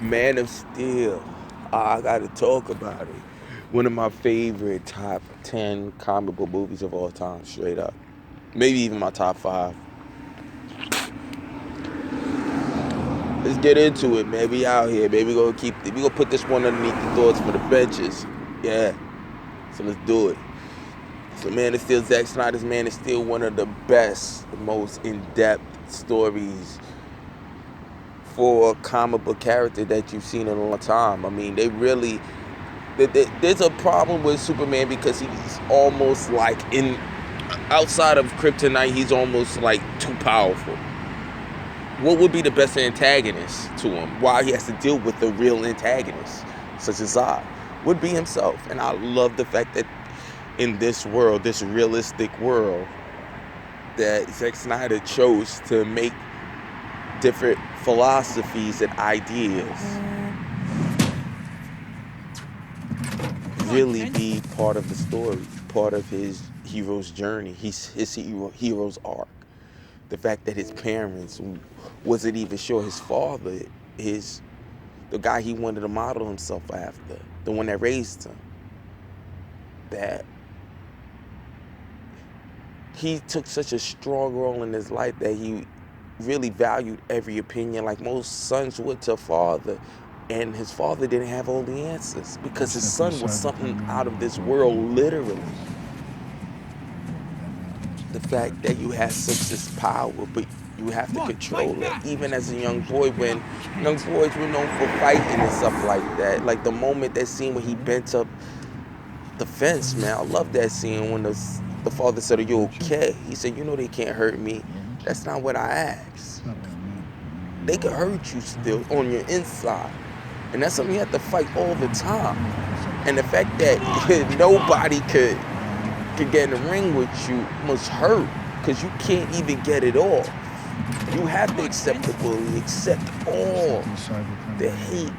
Man of Steel. I gotta talk about it. One of my favorite top 10 comic book movies of all time, straight up. Maybe even my top 5. Let's get into it, man. We out here, baby. We gonna put this one underneath the thoughts for the benches. Yeah. So let's do it. So Man of Steel, Zack Snyder's Man of Steel, one of the best, the most in-depth stories for a comic book character that you've seen in a long time. I mean, there's a problem with Superman because he's almost like outside of Kryptonite, he's almost like too powerful. What would be the best antagonist to him? Why he has to deal with the real antagonist, such as Zod, would be himself. And I love the fact that in this world, this realistic world, that Zack Snyder chose to make different philosophies and ideas really be part of the story, part of his hero's journey, his hero's arc. The fact that his parents wasn't even sure, his father, the guy he wanted to model himself after, the one that raised him, that he took such a strong role in his life that he really valued every opinion like most sons would to a father. And his father didn't have all the answers because his son was something out of this world, literally. The fact that you have such this power, but you have to control it. Even as a young boy, when young boys were known for fighting and stuff like that. Like the moment, that scene when he bent up the fence, man, I love that scene when the father said, "Are you okay?" He said, "You know they can't hurt me. That's not what I asked. They could hurt you still on your inside." And that's something you have to fight all the time. And the fact that nobody could get in the ring with you must hurt, because you can't even get it off. You have to accept the bully, accept all the hate,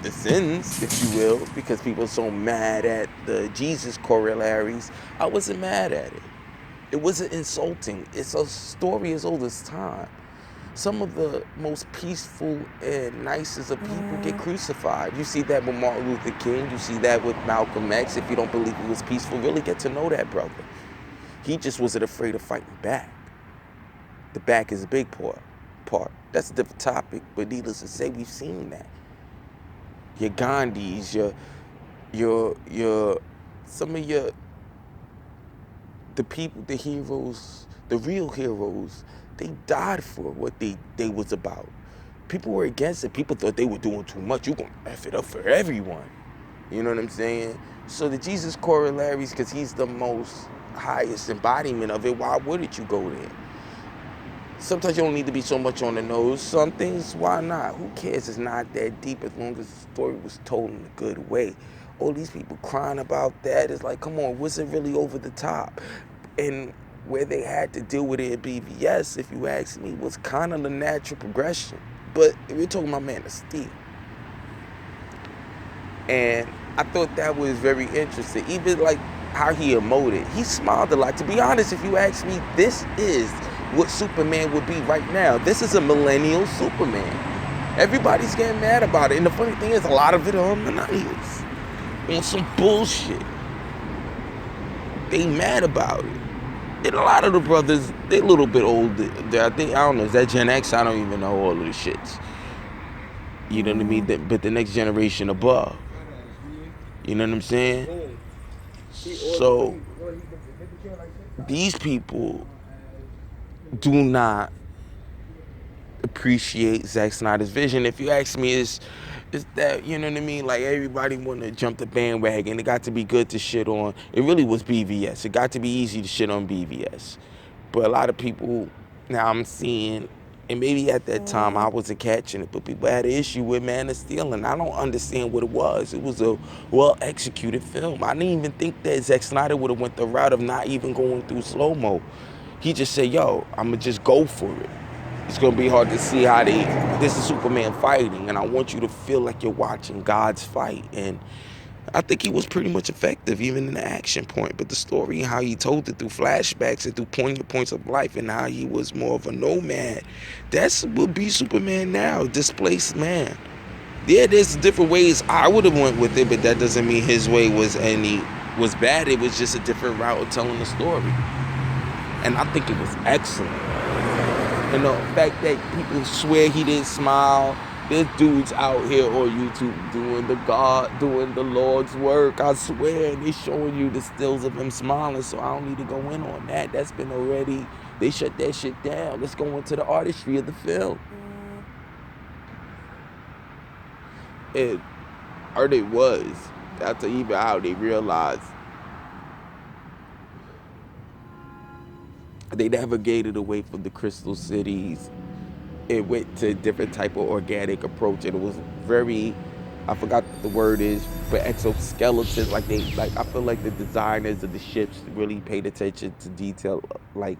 the sins, if you will, because people are so mad at the Jesus corollaries. I wasn't mad at it. It wasn't insulting. It's a story as old as time. Some of the most peaceful and nicest of people get crucified. You see that with Martin Luther King. You see that with Malcolm X. If you don't believe he was peaceful, really get to know that brother. He just wasn't afraid of fighting back. The back is a big part. That's a different topic, but needless to say, we've seen that. Your Gandhis, some of the people, the heroes, the real heroes, they died for what they was about. People were against it. People thought they were doing too much. You're going to F it up for everyone. You know what I'm saying? So the Jesus corollaries, because he's the most highest embodiment of it, why wouldn't you go there? Sometimes you don't need to be so much on the nose. Some things, why not? Who cares? It's not that deep as long as the story was told in a good way. All these people crying about that, it's like, come on, was it really over the top? And where they had to deal with it at BVS, if you ask me, was kind of the natural progression. But if you're talking about Man of Steel, and I thought that was very interesting. Even like how he emoted, he smiled a lot. To be honest, if you ask me, this is what Superman would be right now. This is a millennial Superman. Everybody's getting mad about it, and the funny thing is, a lot of it are millennials on some bullshit. They mad about it. And a lot of the brothers, they a little bit older. I don't know, is that Gen X? I don't even know all of the shits. You know what I mean? But the next generation above. You know what I'm saying? So, these people do not appreciate Zack Snyder's vision. If you ask me, it's that, you know what I mean? Like, everybody want to jump the bandwagon. It got to be good to shit on. It really was BVS. It got to be easy to shit on BVS. But a lot of people, now I'm seeing, and maybe at that time I wasn't catching it, but people had an issue with Man of Steel, and I don't understand what it was. It was a well-executed film. I didn't even think that Zack Snyder would have went the route of not even going through slow-mo. He just said, yo, I'm going to just go for it. It's going to be hard to see how this is Superman fighting, and I want you to feel like you're watching God's fight. And I think he was pretty much effective, even in the action point. But the story and how he told it through flashbacks and through poignant points of life, and how he was more of a nomad, that's would be Superman now, displaced man. Yeah, there's different ways I would have went with it, but that doesn't mean his way was bad. It was just a different route of telling the story, and I think it was excellent. And the fact that people swear he didn't smile. There's dudes out here on YouTube doing the Lord's work, I swear, and they showing you the stills of him smiling, so I don't need to go in on that. That's been already, they shut that shit down. Let's go into the artistry of the film. And it was, that's even how they realized they navigated away from the crystal cities. It went to a different type of organic approach, and it was very, I forgot what the word is, but exoskeletons, I feel like the designers of the ships really paid attention to detail, like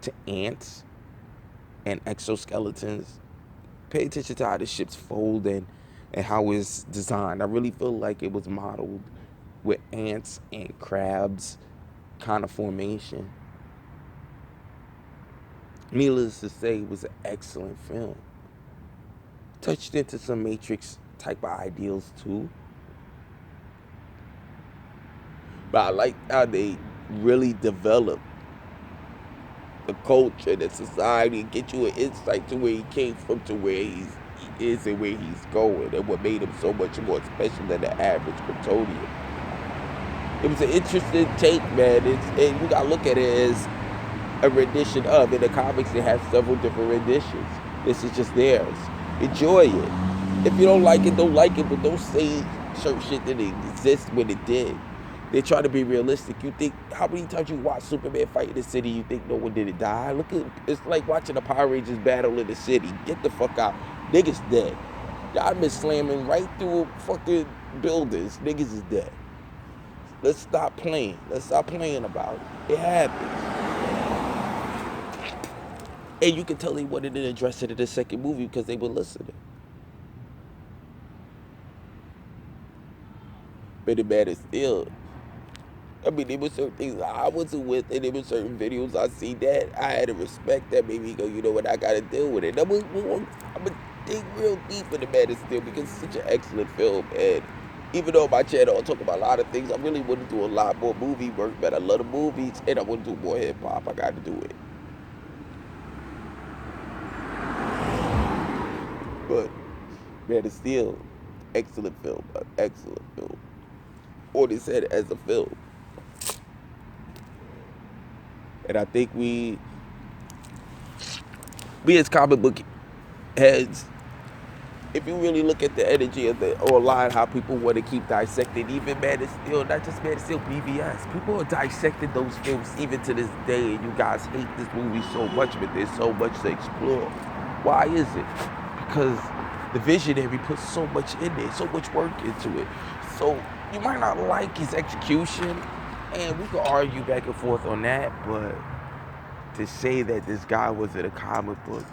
to ants and exoskeletons. Pay attention to how the ships fold and how it's designed. I really feel like it was modeled with ants and crabs kind of formation. Needless to say, it was an excellent film. Touched into some Matrix type of ideals too. But I like how they really developed the culture, the society, and get you an insight to where he came from, to where he is and where he's going, and what made him so much more special than the average Kryptonian. It was an interesting take, man. And you gotta look at it as a rendition of. In the comics, they have several different renditions. This is just theirs. Enjoy it. If you don't like it, don't like it, but don't say certain shit that didn't exist when it did. They try to be realistic. You think, how many times you watch Superman fight in the city, you think no one didn't die? Look at, it's like watching the Power Rangers battle in the city. Get the fuck out. Niggas dead. Y'all been slamming right through fucking buildings. Niggas is dead. Let's stop playing. Let's stop playing about it. It happens. And you can tell they wanted to address it in the second movie because they were listening. But it matters still. I mean, there were certain things I wasn't with, and there were certain videos I see that I had to respect that made me go, you know what, I gotta deal with it. I'm gonna dig real deep in the Man of Steel because it's such an excellent film. And even though my channel I talk about a lot of things, I really want to do a lot more movie work, but I love the movies and I want to do more hip hop. I gotta do it. But Man of Steel, excellent film, excellent film. Or they said as a film. And I think we as comic book heads, if you really look at the energy of the online, how people want to keep dissecting, even Man of Steel, not just Man of Steel, BVS. People are dissecting those films even to this day, and you guys hate this movie so much, but there's so much to explore. Why is it? Because the visionary put so much in there, so much work into it. So you might not like his execution, and we could argue back and forth on that, but to say that this guy was a comic book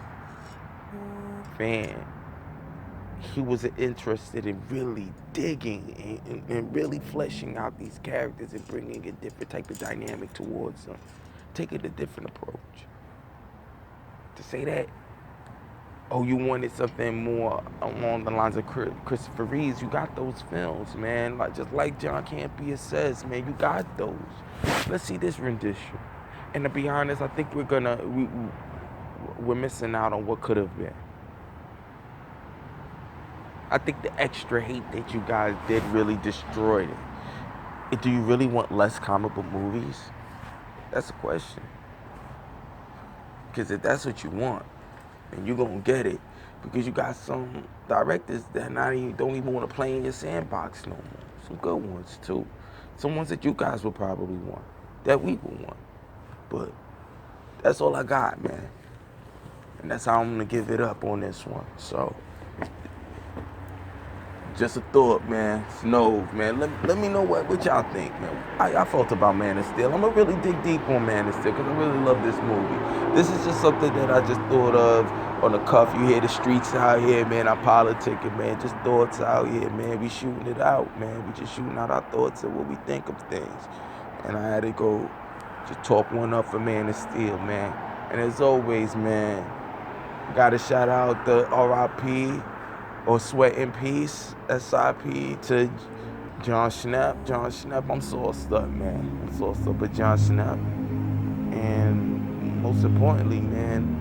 fan, he was interested in really digging and really fleshing out these characters and bringing a different type of dynamic towards them, taking a different approach. To say that, oh, you wanted something more along the lines of Christopher Reeves, you got those films, man. Just like John Campea says, man, you got those. Let's see this rendition. And to be honest, I think we're missing out on what could have been. I think the extra hate that you guys did really destroyed it. Do you really want less comic book movies? That's a question. Because if that's what you want, and you're gonna get it, because you got some directors that don't even want to play in your sandbox no more. Some good ones too. Some ones that you guys will probably want, that we will want. But that's all I got, man. And that's how I'm gonna give it up on this one. So just a thought, man. Snow, man. Let me know what y'all think, man. I felt about Man of Steel. I'm gonna really dig deep on Man of Steel because I really love this movie. This is just something that I just thought of on the cuff. You hear the streets out here, man. I'm politicking, man. Just thoughts out here, man. We shooting it out, man. We just shooting out our thoughts and what we think of things. And I had to go just talk one up for Man of Steel, man. And as always, man, gotta shout out the R.I.P. or Sweat in Peace, S.I.P. to John Schnepp. John Schnepp, I'm sauced up, man. I'm sauced up with John Schnepp. And most importantly, man,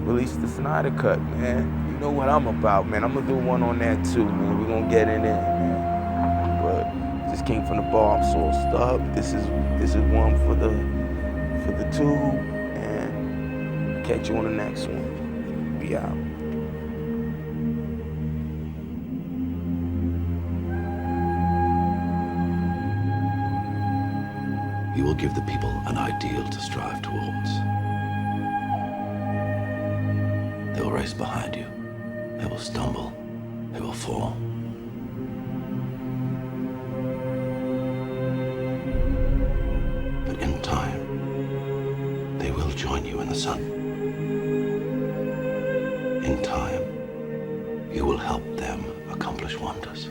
release the Snyder Cut, man. You know what I'm about, man. I'm gonna do one on that too, man. We're gonna get it in, man. But just came from the bar, I'm sauced up. This is one for the tube, and catch you on the next one. We out. You will give the people an ideal to strive towards. They will race behind you. They will stumble. They will fall. But in time, they will join you in the sun. In time, you will help them accomplish wonders.